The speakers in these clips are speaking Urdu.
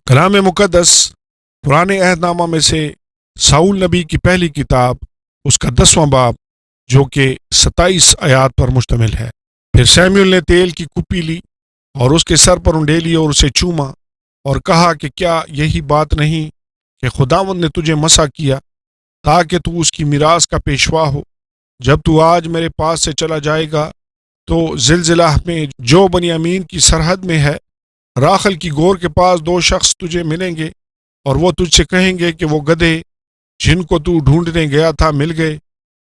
کلام مقدس پرانے عہد نامہ میں سے ساؤل نبی کی پہلی کتاب، اس کا 10واں باب، جو کہ 27 آیات پر مشتمل ہے۔ پھر سیموئیل نے تیل کی کپی لی اور اس کے سر پر انڈیلی اور اسے چوما اور کہا کہ کیا یہی بات نہیں کہ خداوند نے تجھے مسح کیا تاکہ تو اس کی میراث کا پیشوا ہو؟ جب تو آج میرے پاس سے چلا جائے گا تو زلزلہ میں جو بنیامین کی سرحد میں ہے، راخل کی گور کے پاس 2 شخص تجھے ملیں گے اور وہ تجھ سے کہیں گے کہ وہ گدھے جن کو تو ڈھونڈنے گیا تھا مل گئے،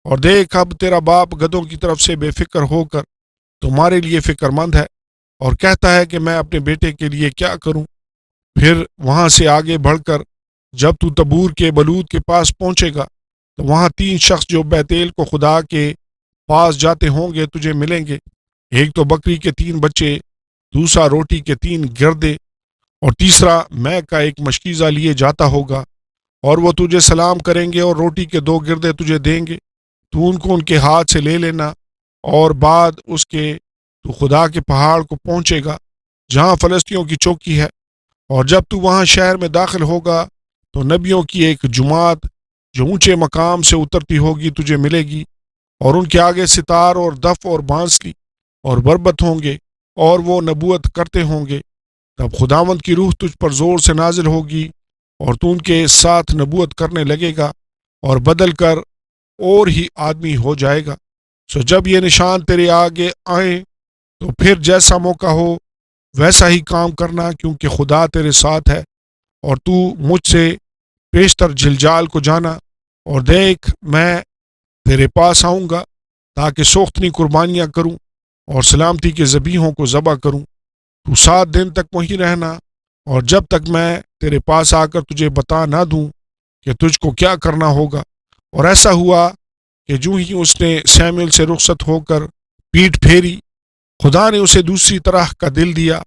اور دیکھ اب تیرا باپ گدھوں کی طرف سے بے فکر ہو کر تمہارے لیے فکر مند ہے اور کہتا ہے کہ میں اپنے بیٹے کے لیے کیا کروں۔ پھر وہاں سے آگے بڑھ کر جب تو تبور کے بلود کے پاس پہنچے گا تو وہاں 3 شخص جو بیتیل کو خدا کے پاس جاتے ہوں گے تجھے ملیں گے، ایک تو بکری کے 3 بچے، دوسرا روٹی کے 3 گردے، اور تیسرا میں کا ایک مشکیزہ لیے جاتا ہوگا، اور وہ تجھے سلام کریں گے اور روٹی کے 2 گردے تجھے دیں گے، تو ان کو ان کے ہاتھ سے لے لینا، اور بعد اس کے تو خدا کے پہاڑ کو پہنچے گا جہاں فلسطینیوں کی چوکی ہے، اور جب تو وہاں شہر میں داخل ہوگا تو نبیوں کی ایک جماعت جو اونچے مقام سے اترتی ہوگی تجھے ملے گی، اور ان کے آگے ستار اور دف اور بانسلی اور بربت ہوں گے، اور وہ نبوت کرتے ہوں گے۔ تب خداوند کی روح تجھ پر زور سے نازل ہوگی اور تو ان کے ساتھ نبوت کرنے لگے گا اور بدل کر اور ہی آدمی ہو جائے گا۔ سو جب یہ نشان تیرے آگے آئیں تو پھر جیسا موقع ہو ویسا ہی کام کرنا، کیونکہ خدا تیرے ساتھ ہے، اور تو مجھ سے پیشتر جلجال کو جانا، اور دیکھ میں تیرے پاس آؤں گا تاکہ سوختنی قربانیاں کروں اور سلامتی کے ذبیحوں کو ذبح کروں۔ تو 7 دن تک وہیں رہنا، اور جب تک میں تیرے پاس آ کر تجھے بتا نہ دوں کہ تجھ کو کیا کرنا ہوگا۔ اور ایسا ہوا کہ جو ہی اس نے سیموئیل سے رخصت ہو کر پیٹھ پھیری، خدا نے اسے دوسری طرح کا دل دیا،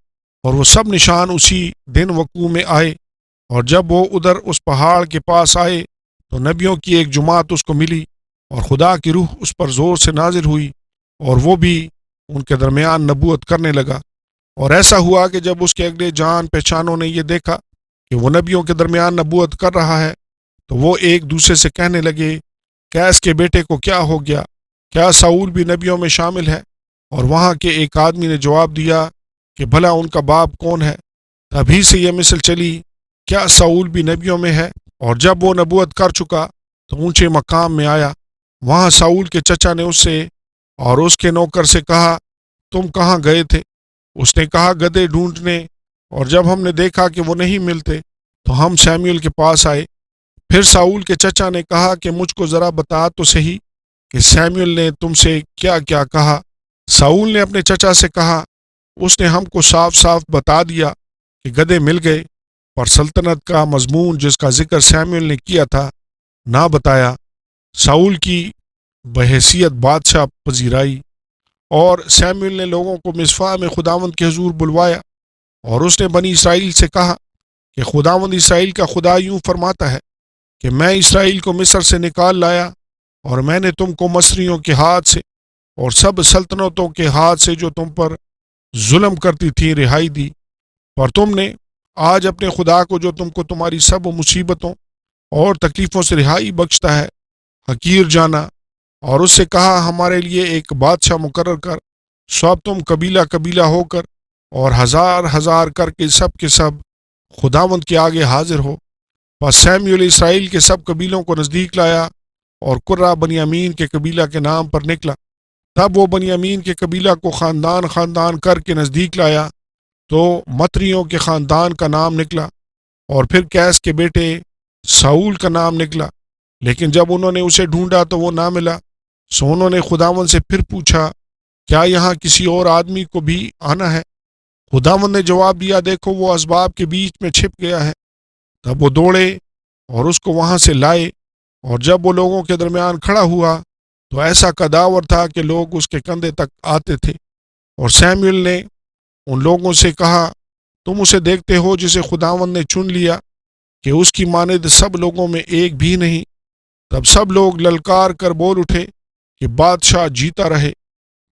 اور وہ سب نشان اسی دن وقوع میں آئے۔ اور جب وہ ادھر اس پہاڑ کے پاس آئے تو نبیوں کی ایک جماعت اس کو ملی، اور خدا کی روح اس پر زور سے نازل ہوئی، اور وہ بھی ان کے درمیان نبوت کرنے لگا۔ اور ایسا ہوا کہ جب اس کے اگلے جان پہچانوں نے یہ دیکھا کہ وہ نبیوں کے درمیان نبوت کر رہا ہے تو وہ ایک دوسرے سے کہنے لگے، قیس کے بیٹے کو کیا ہو گیا؟ کیا ساؤل بھی نبیوں میں شامل ہے؟ اور وہاں کے ایک آدمی نے جواب دیا کہ بھلا ان کا باپ کون ہے؟ تبھی سے یہ مثل چلی، کیا ساؤل بھی نبیوں میں ہے؟ اور جب وہ نبوت کر چکا تو اونچے مقام میں آیا۔ وہاں ساؤل کے چچا نے اس سے اور اس کے نوکر سے کہا، تم کہاں گئے تھے؟ اس نے کہا، گدھے ڈھونڈنے، اور جب ہم نے دیکھا کہ وہ نہیں ملتے تو ہم سیموئیل کے پاس آئے۔ پھر ساؤل کے چچا نے کہا کہ مجھ کو ذرا بتا تو صحیح کہ سیموئیل نے تم سے کیا کیا کہا۔ ساؤل نے اپنے چچا سے کہا، اس نے ہم کو صاف صاف بتا دیا کہ گدھے مل گئے، پر سلطنت کا مضمون جس کا ذکر سیموئیل نے کیا تھا نہ بتایا۔ ساؤل کی بحیثیت بادشاہ پذیرائی، اور سیموئیل نے لوگوں کو مصفا میں خداوند کے حضور بلوایا، اور اس نے بنی اسرائیل سے کہا کہ خداوند اسرائیل کا خدا یوں فرماتا ہے کہ میں اسرائیل کو مصر سے نکال لایا، اور میں نے تم کو مصریوں کے ہاتھ سے اور سب سلطنتوں کے ہاتھ سے جو تم پر ظلم کرتی تھی رہائی دی، پر تم نے آج اپنے خدا کو جو تم کو تمہاری سب مصیبتوں اور تکلیفوں سے رہائی بخشتا ہے حقیر جانا، اور اس سے کہا ہمارے لیے ایک بادشاہ مقرر کر، سو اب تم قبیلہ قبیلہ ہو کر اور ہزار ہزار کر کے سب خداوند کے آگے حاضر ہو۔ پس سیموئیل اسرائیل کے سب قبیلوں کو نزدیک لایا اور قرہ بنیامین کے قبیلہ کے نام پر نکلا۔ تب وہ بنیامین کے قبیلہ کو خاندان خاندان کر کے نزدیک لایا تو متریوں کے خاندان کا نام نکلا، اور پھر قیس کے بیٹے ساؤل کا نام نکلا۔ لیکن جب انہوں نے اسے ڈھونڈا تو وہ نہ ملا، سو انہوں نے خداوند سے پھر پوچھا، کیا یہاں کسی اور آدمی کو بھی آنا ہے؟ خداوند نے جواب دیا، دیکھو وہ اسباب کے بیچ میں چھپ گیا ہے۔ تب وہ دوڑے اور اس کو وہاں سے لائے، اور جب وہ لوگوں کے درمیان کھڑا ہوا تو ایسا کداور تھا کہ لوگ اس کے کندھے تک آتے تھے۔ اور سیموئیل نے ان لوگوں سے کہا، تم اسے دیکھتے ہو جسے خداوند نے چن لیا کہ اس کی مانند سب لوگوں میں ایک بھی نہیں؟ تب سب لوگ للکار کر بول اٹھے کہ بادشاہ جیتا رہے۔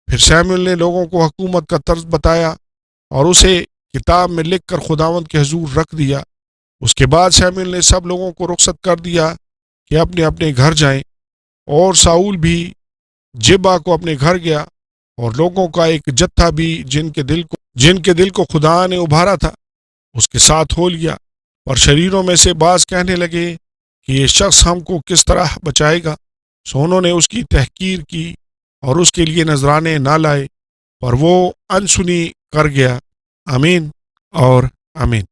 پھر سیموئیل نے لوگوں کو حکومت کا طرز بتایا اور اسے کتاب میں لکھ کر خداوند کے حضور رکھ دیا۔ اس کے بعد شموئیل نے سب لوگوں کو رخصت کر دیا کہ اپنے اپنے گھر جائیں، اور ساؤل بھی جبا کو اپنے گھر گیا، اور لوگوں کا ایک جتھا بھی جن کے دل کو خدا نے ابھارا تھا اس کے ساتھ ہو لیا، اور شریروں میں سے بعض کہنے لگے کہ یہ شخص ہم کو کس طرح بچائے گا۔ سو انہوں نے اس کی تحقیر کی اور اس کے لیے نذرانے نہ لائے، اور وہ انسنی کر گیا۔ آمین اور آمین۔